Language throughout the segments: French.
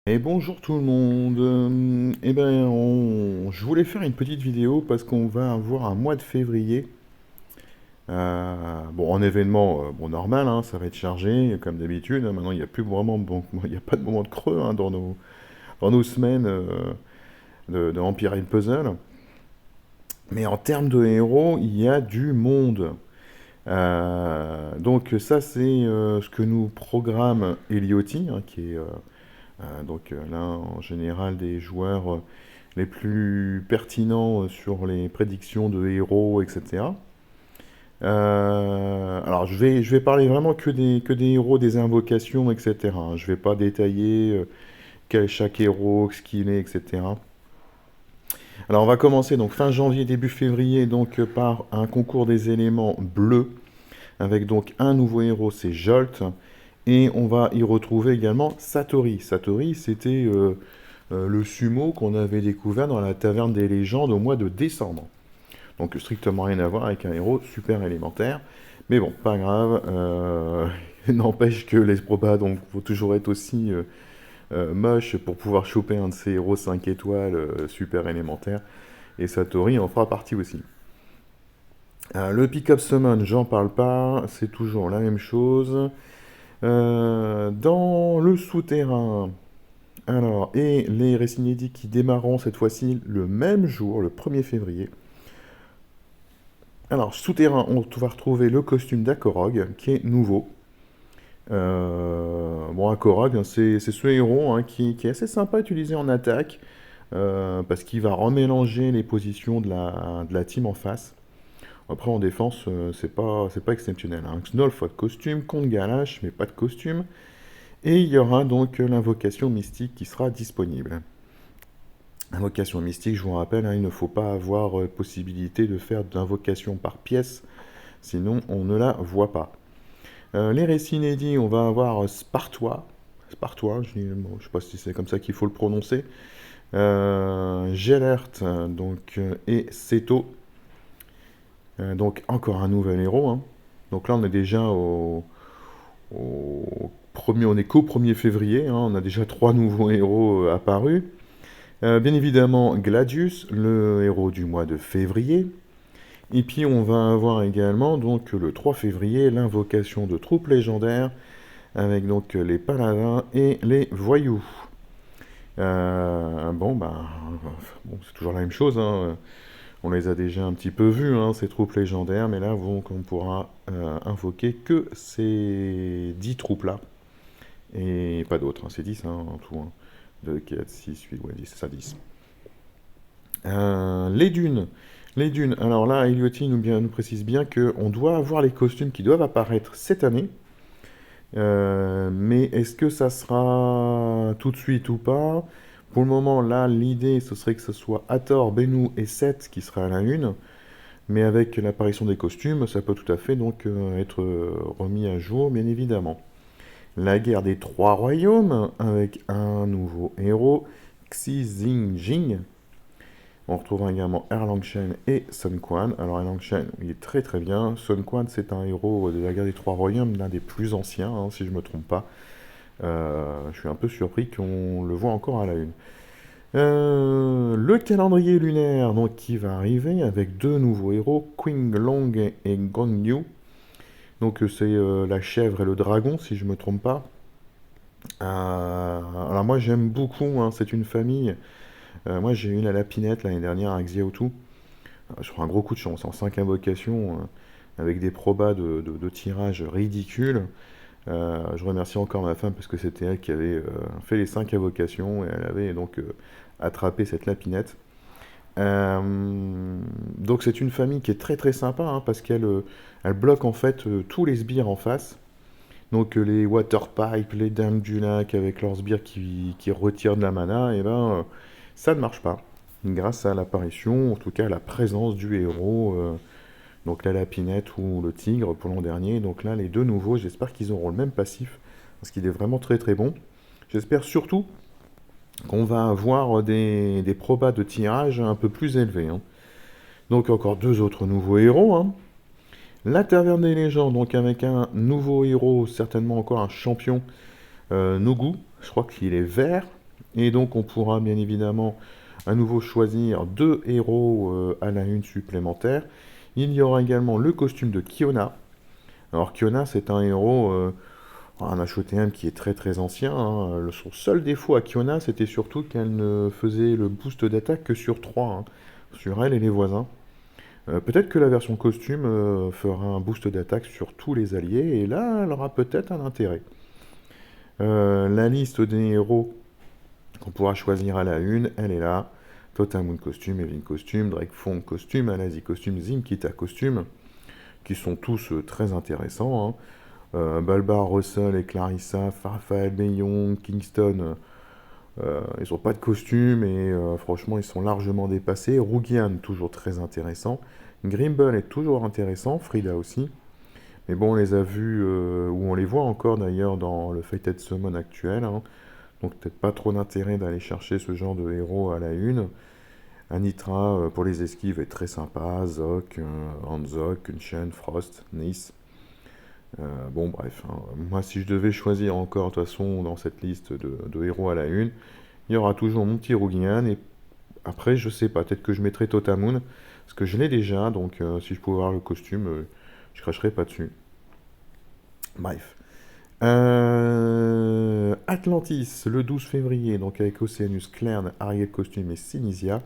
Et bonjour tout le monde. Je voulais faire une petite vidéo parce qu'on va avoir un mois de février. Bon, en événement bon, normal, hein, ça va être chargé comme d'habitude, hein. Maintenant, il n'y a plus vraiment, bon, il n'y a pas de moment de creux, hein, dans nos semaines de Empire and Puzzle. Mais en termes de héros, il y a du monde. Donc ça, c'est ce que nous programme Eliotti, hein, qui est l'un en général des joueurs les plus pertinents sur les prédictions de héros, etc. Alors je vais parler vraiment que des héros, des invocations, etc., hein. Je vais pas détailler chaque héros, ce qu'il est, etc. Alors on va commencer donc fin janvier, début février, donc par un concours des éléments bleus, avec donc un nouveau héros, c'est Jolt. Et on va y retrouver également Satori. Satori, c'était le sumo qu'on avait découvert dans la taverne des légendes au mois de décembre. Donc strictement rien à voir avec un héros super élémentaire. Mais bon, pas grave. N'empêche que les probas donc faut toujours être aussi moche pour pouvoir choper un de ces héros 5 étoiles super élémentaires. Et Satori en fera partie aussi. Le pick-up summon, j'en parle pas, c'est toujours la même chose. Dans le souterrain, alors, et les récits inédits qui démarreront cette fois-ci le même jour, le 1er février. Alors, souterrain, on va retrouver le costume d'Akorog, qui est nouveau. Bon, Akorog, hein, c'est ce héros hein, qui est assez sympa à utiliser en attaque, parce qu'il va remélanger les positions de la team en face. Après, en défense, c'est pas exceptionnel, hein. Xnolf a de costume, contre Galash, mais pas de costume. Et il y aura donc l'invocation mystique qui sera disponible. Invocation mystique, je vous rappelle, hein, il ne faut pas avoir possibilité de faire d'invocation par pièce, sinon on ne la voit pas. Les récits inédits, on va avoir Spartois. Spartois, je ne sais pas si c'est comme ça qu'il faut le prononcer. Gelert, et Seto. Donc encore un nouvel héros, hein. Donc là on est déjà on est qu'au 1er février, hein, on a déjà 3 nouveaux héros apparus. Bien évidemment, Gladius, le héros du mois de février. Et puis on va avoir également donc le 3 février l'invocation de troupes légendaires avec donc les paladins et les voyous. Bon, c'est toujours la même chose, hein. On les a déjà un petit peu vus, hein, ces troupes légendaires, mais là on pourra invoquer que ces 10 troupes-là. Et pas d'autres, hein, c'est 10 hein, en tout, hein. 2, 4, 6, 8, ouais, 10, c'est ça, 10. Les dunes. Les dunes. Alors là, Eliotti nous précise bien qu'on doit avoir les costumes qui doivent apparaître cette année. Mais est-ce que ça sera tout de suite ou pas? Pour le moment, là, l'idée, ce serait que ce soit Hathor, Bennu et Seth qui sera à la une. Mais avec l'apparition des costumes, ça peut tout à fait donc être remis à jour, bien évidemment. La guerre des trois royaumes, avec un nouveau héros, Xi Jinping. On retrouvera également Erlang Shen et Sun Quan. Alors Erlang Shen, il est très très bien. Sun Quan, c'est un héros de la guerre des trois royaumes, l'un des plus anciens, hein, si je ne me trompe pas. Je suis un peu surpris qu'on le voit encore à la une. Le calendrier lunaire donc, qui va arriver avec deux nouveaux héros, Qing Long et Gong Yu. Donc c'est la chèvre et le dragon, si je ne me trompe pas. Alors moi j'aime beaucoup, hein, c'est une famille. Moi j'ai eu la lapinette l'année dernière à Xiaotu. Sur un gros coup de chance, en 5 invocations, avec des probas de tirage ridicules. Je remercie encore ma femme parce que c'était elle qui avait fait les 5 invocations et elle avait donc attrapé cette lapinette. Donc c'est une famille qui est très très sympa hein, parce qu'elle bloque en fait tous les sbires en face. Donc les Waterpipe, les Dames du Lac avec leurs sbires qui retirent de la mana, et ben ça ne marche pas. Grâce à l'apparition, en tout cas à la présence du héros, donc la lapinette ou le tigre pour l'an dernier. Donc là les deux nouveaux, j'espère qu'ils auront le même passif, parce qu'il est vraiment très très bon. J'espère surtout qu'on va avoir des probas de tirage un peu plus élevés, hein. Donc encore deux autres nouveaux héros, hein. La Taverne des légendes, donc avec un nouveau héros, certainement encore un champion, Nogu, je crois qu'il est vert, Et donc on pourra bien évidemment à nouveau choisir 2 héros à la une supplémentaires. Il y aura également le costume de Kiona. Alors Kiona, c'est un héros, un HOTM qui est très très ancien, hein. Son seul défaut à Kiona, c'était surtout qu'elle ne faisait le boost d'attaque que sur 3, hein, sur elle et les voisins. Peut-être que la version costume fera un boost d'attaque sur tous les alliés, et là, elle aura peut-être un intérêt. La liste des héros qu'on pourra choisir à la une, elle est là. Totamoon costume, Evelyn costume, Drake Fong costume, Alazi costume, Zimkita costume, qui sont tous très intéressants, hein. Balbar, Russell et Clarissa, Farfael, Meiyong, Kingston, ils n'ont pas de costume et franchement ils sont largement dépassés. Rugian, toujours très intéressant. Grimble est toujours intéressant, Frida aussi. Mais bon, on les a vus, ou on les voit encore d'ailleurs dans le Fated Summon actuel, hein. Donc peut-être pas trop d'intérêt d'aller chercher ce genre de héros à la une. Anitra pour les esquives est très sympa, Zoc, Hanzok, Kunshen, Frost, Nice. Bon bref, hein. Moi si je devais choisir encore de toute façon dans cette liste de héros à la une, il y aura toujours mon petit Rugian et après je sais pas, peut-être que je mettrai Totamoon, parce que je l'ai déjà, donc si je pouvais avoir le costume, je cracherais pas dessus. Bref. Atlantis, le 12 février, donc avec Oceanus, Clairn, Ariel Costume et Sinisia,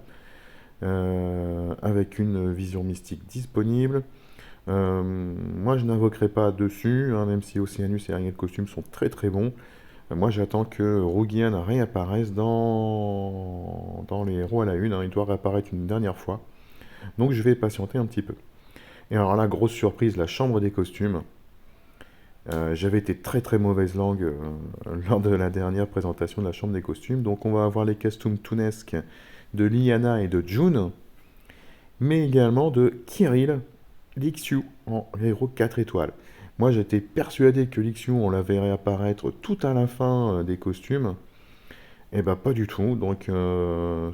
avec une vision mystique disponible. Moi, je n'invoquerai pas dessus, hein, même si Oceanus et Ariel Costume sont très très bons. Moi, j'attends que Rugian réapparaisse dans les héros à la une, hein. Il doit réapparaître une dernière fois. Donc, je vais patienter un petit peu. Et alors là, grosse surprise, la chambre des costumes. J'avais été très très mauvaise langue lors de la dernière présentation de la chambre des costumes. Donc on va avoir les costumes tunesques de Liana et de June, mais également de Kirill, Lixu en héros 4 étoiles. Moi j'étais persuadé que Lixu on la verrait apparaître tout à la fin des costumes. Et bah pas du tout. Donc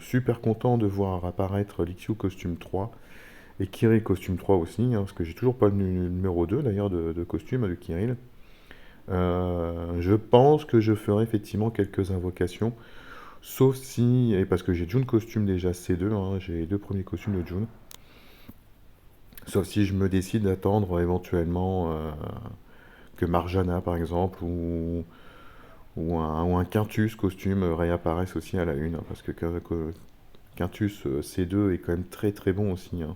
super content de voir apparaître Lixu costume 3 et Kirill costume 3 aussi, hein, parce que j'ai toujours pas le numéro 2 d'ailleurs de costume de Kirill. Je pense que je ferai effectivement quelques invocations, sauf si, et parce que j'ai June costume déjà C2, hein, j'ai les 2 premiers costumes de June, sauf si je me décide d'attendre éventuellement que Marjana par exemple, ou un Quintus costume réapparaisse aussi à la une, hein, parce que Quintus C2 est quand même très très bon aussi, hein.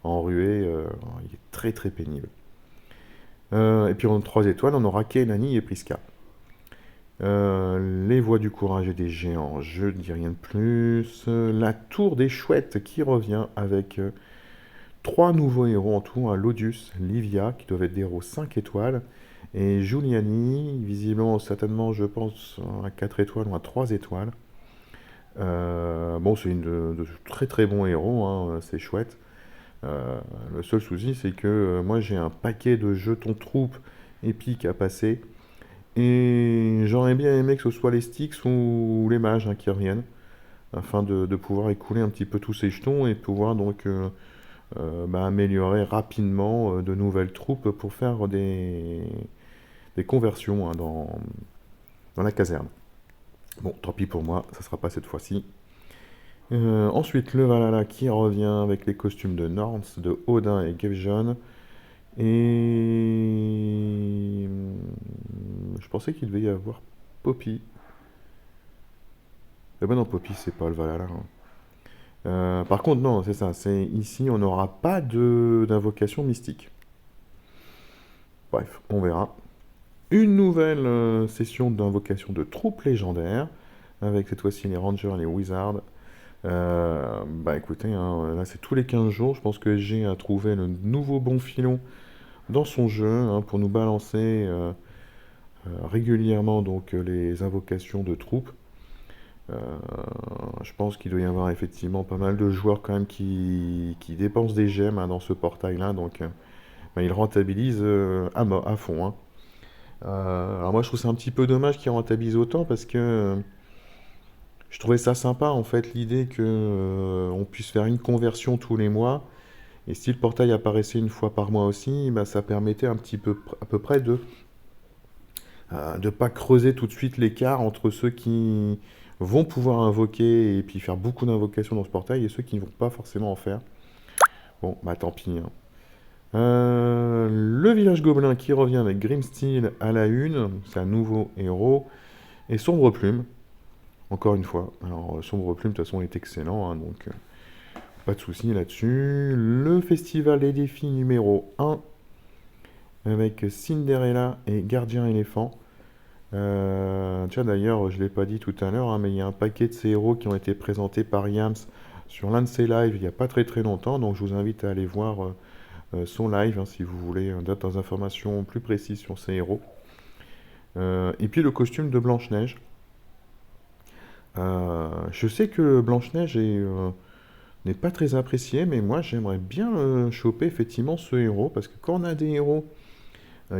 En ruée, il est très très pénible. Et puis en 3 étoiles, on aura Keinani et Priska. Les voix du courage et des géants, je ne dis rien de plus. La tour des chouettes qui revient avec 3 nouveaux héros en tout, hein, Lodius, Livia, qui doivent être des héros 5 étoiles, et Giuliani, visiblement, certainement, je pense, à 4 étoiles ou à 3 étoiles. Bon, c'est une de très très bons héros, hein, c'est chouette. Le seul souci, c'est que moi j'ai un paquet de jetons troupes épiques à passer. Et j'aurais bien aimé que ce soit les Styx ou les mages, hein, qui reviennent, afin de pouvoir écouler un petit peu tous ces jetons et pouvoir donc améliorer rapidement de nouvelles troupes pour faire des conversions, hein, dans la caserne. Bon, tant pis pour moi, ça sera pas cette fois-ci. Ensuite, le Valhalla qui revient avec les costumes de Norns, de Odin et Gevjon. Et je pensais qu'il devait y avoir Poppy. Eh ben non, Poppy, c'est pas le Valhalla, hein. Par contre, non, c'est ça. C'est ici, on n'aura pas d'invocation mystique. Bref, on verra. Une nouvelle session d'invocation de troupes légendaires, avec cette fois-ci les Rangers et les Wizards. Bah écoutez, hein, là c'est tous les 15 jours. Je pense que SG a trouvé le nouveau bon filon dans son jeu, hein, pour nous balancer régulièrement donc les invocations de troupes. Je pense qu'il doit y avoir effectivement pas mal de joueurs quand même qui dépensent des gemmes, hein, dans ce portail-là, donc bah, ils rentabilisent à fond, hein. Alors moi je trouve c'est un petit peu dommage qu'ils rentabilisent autant parce que je trouvais ça sympa en fait l'idée que on puisse faire une conversion tous les mois. Et si le portail apparaissait une fois par mois aussi, bah, ça permettait un petit peu, à peu près de pas creuser tout de suite l'écart entre ceux qui vont pouvoir invoquer et puis faire beaucoup d'invocations dans ce portail, et ceux qui ne vont pas forcément en faire. Bon, bah tant pis, hein. Le village gobelin qui revient avec Grimsteel à la une, c'est un nouveau héros. Et Sombre Plume, encore une fois. Alors, Sombre Plume, de toute façon, est excellent, hein, donc pas de souci là-dessus. Le festival des défis numéro 1, avec Cinderella et Gardien éléphant. Tiens, d'ailleurs, je ne l'ai pas dit tout à l'heure, hein, mais il y a un paquet de ces héros qui ont été présentés par Yams sur l'un de ses lives il n'y a pas très très longtemps, donc je vous invite à aller voir son live, hein, si vous voulez d'autres informations plus précises sur ces héros. Et puis le costume de Blanche-Neige. Je sais que Blanche-Neige n'est pas très appréciée, mais moi j'aimerais bien choper effectivement ce héros, parce que quand on a des héros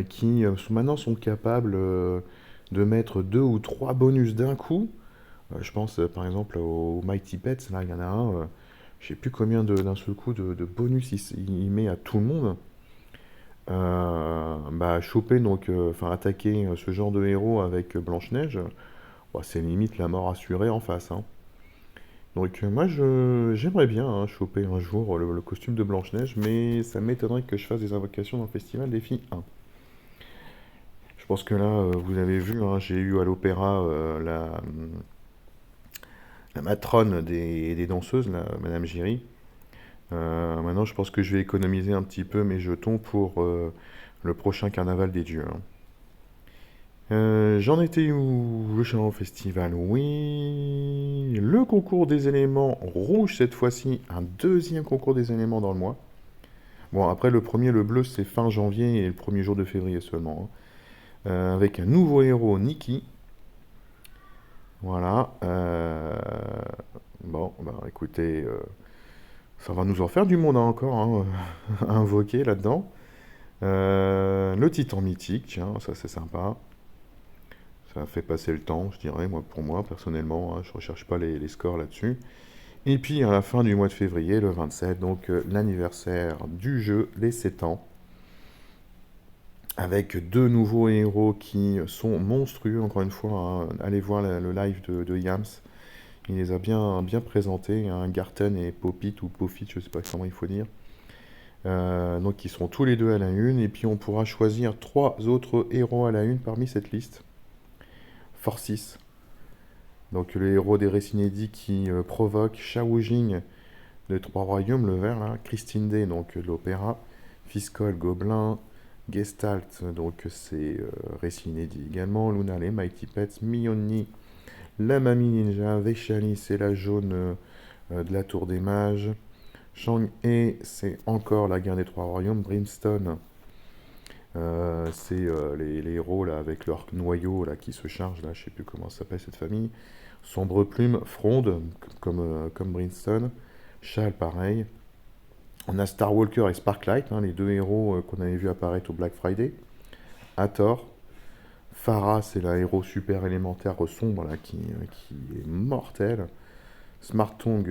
qui maintenant sont capables de mettre deux ou trois bonus d'un coup, je pense par exemple au Mighty Pets, là il y en a un, je sais plus combien d'un seul coup de bonus il met à tout le monde. Bah, choper donc, enfin attaquer ce genre de héros avec Blanche-Neige, bah, c'est limite la mort assurée en face, hein. Donc moi j'aimerais bien hein, choper un jour le costume de Blanche-Neige, mais ça m'étonnerait que je fasse des invocations dans le Festival des filles 1. Je pense que là, vous avez vu, hein, j'ai eu à l'opéra la matrone des danseuses, Madame Giry. Maintenant, je pense que je vais économiser un petit peu mes jetons pour le prochain carnaval des dieux, hein. J'en étais où? Le Chalon Festival, oui. Le concours des éléments rouge cette fois-ci, un deuxième concours des éléments dans le mois. Bon, après le premier, le bleu, c'est fin janvier et le premier jour de février seulement, hein. Avec un nouveau héros, Nikki. Voilà. Bon, bah écoutez, ça va nous en faire du monde hein, encore hein, à invoquer là-dedans. Le titan mythique, tiens, ça c'est sympa. Ça fait passer le temps, je dirais, moi, pour moi, personnellement, hein, je ne recherche pas les scores là-dessus. Et puis, à la fin du mois de février, le 27, donc l'anniversaire du jeu, les 7 ans, avec deux nouveaux héros qui sont monstrueux, encore une fois, hein. Allez voir le live de Yams, il les a bien présentés, hein, Garten et Popit, ou Pofit, je ne sais pas comment il faut dire. Donc, ils seront tous les deux à la une, et puis on pourra choisir trois autres héros à la une parmi cette liste. Force. Donc le héros des récits inédits qui provoque Shao Jing de Trois Royaumes, le vert là, Christine Day, donc de l'opéra, Fiscol, Gobelin, Gestalt, donc c'est récit inédit également, Luna, les Mighty Pets, Miyoni, la Mamie Ninja, Veshali, c'est la jaune de la Tour des Mages, Shang-E, c'est encore la guerre des Trois Royaumes, Brimstone, c'est les héros là avec leur noyau là qui se chargent là, je sais plus comment s'appelle cette famille. Sombre Plume, Fronde, comme Brimstone. Châle, pareil. On a Starwalker et Sparklight, hein, les deux héros qu'on avait vu apparaître au Black Friday. Hathor. Farah, c'est la héros super élémentaire sombre là, qui est mortel. Smartung,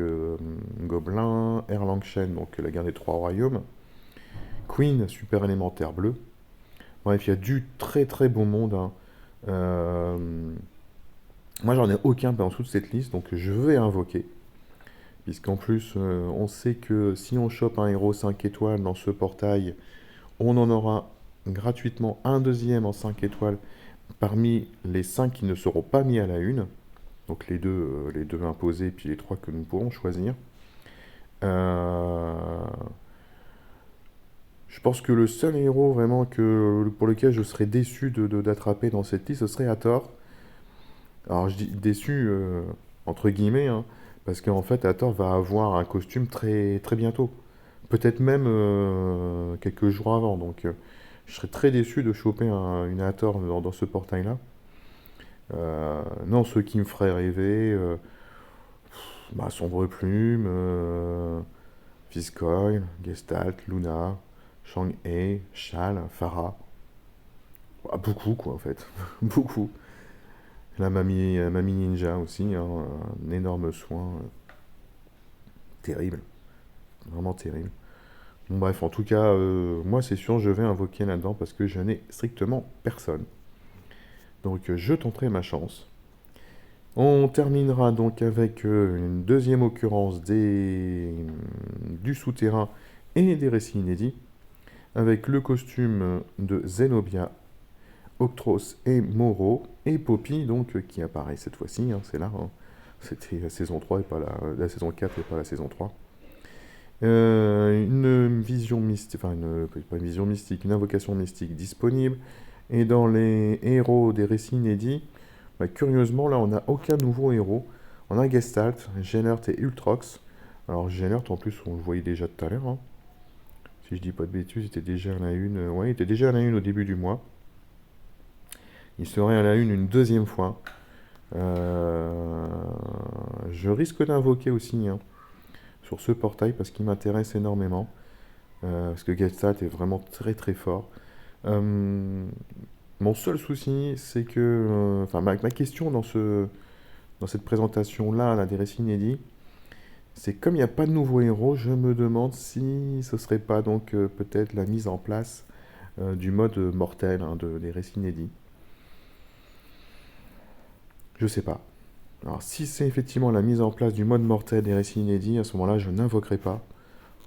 Gobelin. Erlangshen, donc la guerre des Trois Royaumes. Queen, super élémentaire bleu. Bref, il y a du très très bon monde, hein. Moi, j'en ai aucun en dessous de cette liste, donc je vais invoquer. Puisqu'en plus, on sait que si on chope un héros 5 étoiles dans ce portail, on en aura gratuitement un deuxième en 5 étoiles parmi les 5 qui ne seront pas mis à la une. Donc les deux imposés, puis les 3 que nous pourrons choisir. Je pense que le seul héros vraiment pour lequel je serais déçu d'attraper dans cette liste, ce serait Hathor. Alors je dis déçu entre guillemets, hein, parce qu'en fait Hathor va avoir un costume très, très bientôt. Peut-être même quelques jours avant. Donc je serais très déçu de choper une Hathor dans ce portail-là. Non, ceux qui me feraient rêver, bah, Sombre Plume, Fiscoil, Gestalt, Luna, Shang-E, Shal, Farah. Ah, beaucoup quoi en fait. Beaucoup. La mamie ninja aussi, hein, un énorme soin. Terrible. Vraiment terrible. Bon, bref, en tout cas, moi c'est sûr, je vais invoquer là-dedans parce que je n'ai strictement personne. Donc je tenterai ma chance. On terminera donc avec une deuxième occurrence du souterrain et des récits inédits, avec le costume de Zenobia, Octros et Moro, et Poppy, donc, qui apparaît cette fois-ci, hein, c'est là, hein. C'était la saison 3 et pas la saison 4 et pas la saison 3. Une vision mystique, enfin pas une vision mystique, une invocation mystique disponible. Et dans les héros des récits inédits, bah, curieusement là on n'a aucun nouveau héros. On a Gestalt, Gennert et Ultrox. Alors Gennert en plus on le voyait déjà tout à l'heure, hein. Si je dis pas de bêtises, il était déjà à la une. Ouais, il était déjà à la une au début du mois. Il serait à la une deuxième fois. Euh, je risque d'invoquer aussi, hein, sur ce portail parce qu'il m'intéresse énormément. Parce que Gestalt est vraiment très très fort. Euh, Mon seul souci, c'est que, enfin, ma question dans cette présentation-là, là, des récits inédits, c'est comme il n'y a pas de nouveau héros, je me demande si ce serait pas donc peut-être la mise en place du mode mortel, hein, des récits inédits. Je sais pas. Alors, si c'est effectivement la mise en place du mode mortel des récits inédits, à ce moment-là, je n'invoquerai pas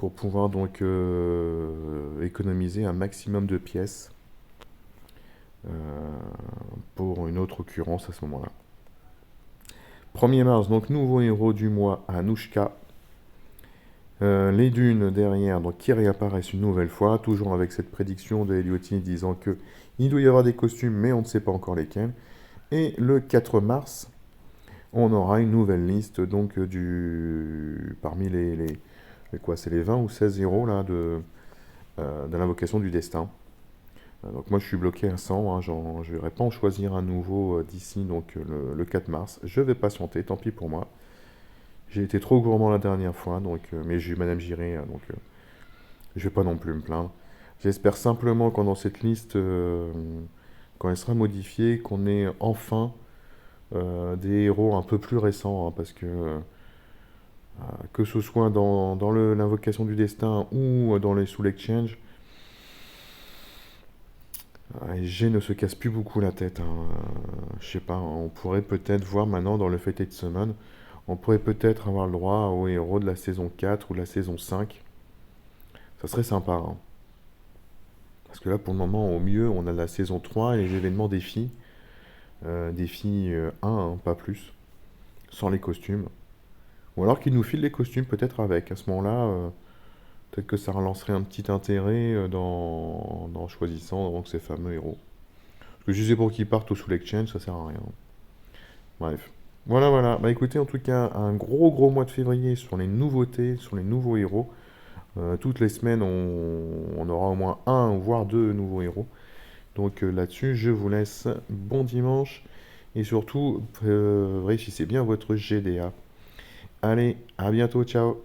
pour pouvoir donc économiser un maximum de pièces euh, pour une autre occurrence à ce moment-là. 1er mars, donc nouveau héros du mois, Anushka. Les dunes derrière, donc qui réapparaissent une nouvelle fois, toujours avec cette prédiction de Elliotine disant que il doit y avoir des costumes, mais on ne sait pas encore lesquels. Et le 4 mars, on aura une nouvelle liste donc parmi quoi, c'est les 20 ou 16 héros là de l'invocation du destin. Donc moi je suis bloqué à 100, hein, je ne vais pas en choisir un nouveau d'ici donc le 4 mars. Je vais patienter, tant pis pour moi. J'ai été trop gourmand la dernière fois, donc, mais j'ai eu Madame Giré, donc je vais pas non plus me plaindre. J'espère simplement qu'on dans cette liste, quand elle sera modifiée, qu'on ait enfin des héros un peu plus récents, hein, parce que ce soit dans l'invocation du destin ou dans les Soul Exchange, G ne se casse plus beaucoup la tête, hein. Je sais pas, on pourrait peut-être voir maintenant dans le Fated Summon, on pourrait peut-être avoir le droit aux héros de la saison 4 ou de la saison 5. Ça serait sympa, hein. Parce que là, pour le moment, au mieux, on a la saison 3 et les événements défis. Défi 1, hein, pas plus. Sans les costumes. Ou alors qu'ils nous filent les costumes, peut-être avec. À ce moment-là, peut-être que ça relancerait un petit intérêt dans choisissant donc, ces fameux héros. Parce que je sais pour qu'ils partent au Soul Exchange, ça sert à rien. Bref. Voilà, voilà. Bah écoutez, en tout cas, un gros gros mois de février sur les nouveautés, sur les nouveaux héros. Toutes les semaines, on aura au moins un, voire deux nouveaux héros. Donc là-dessus, je vous laisse. Bon dimanche. Et surtout, réussissez bien votre GDA. Allez, à bientôt, ciao.